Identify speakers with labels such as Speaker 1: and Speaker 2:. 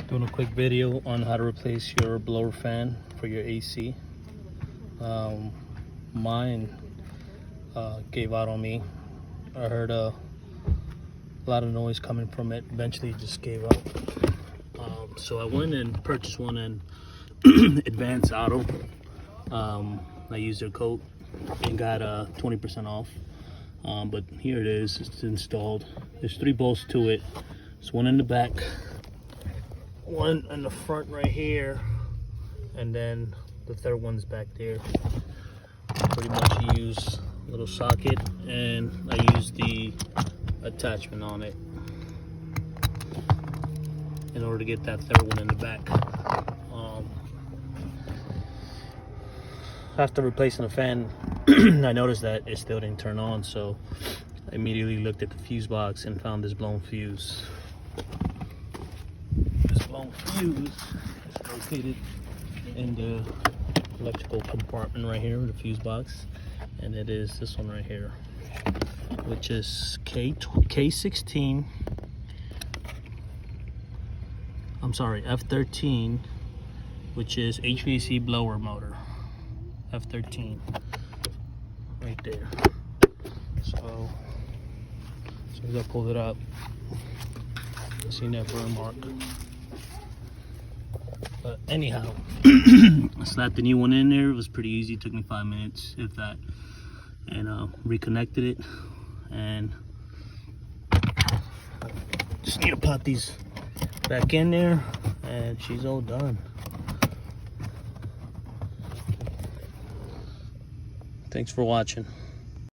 Speaker 1: Doing a quick video on how to replace your blower fan for your AC. Mine gave out on me. I heard a lot of noise coming from it. Eventually it just gave up. So I went and purchased one in Advanced Auto. I used their code and got 20% off. But here it is, it's installed. There's 3 bolts to it. There's one in the back, one in the front right here, and then the third one's back there. Pretty much use a little socket, and I use the attachment on it in order to get that third one in the back. After replacing the fan, I noticed that it still didn't turn on, so I immediately looked at the fuse box and found this blown fuse. This blown fuse is located in the electrical compartment right here, the fuse box, and it is this one right here, which is K16. I'm sorry, F13, which is HVAC blower motor. F13, right there. So as soon as I pulled it up, I seen that burn mark. But anyhow, I slapped the new one in there. It was pretty easy. It took me 5 minutes, if that, and reconnected it. And just need to pop these back in there, and she's all done. Thanks for watching.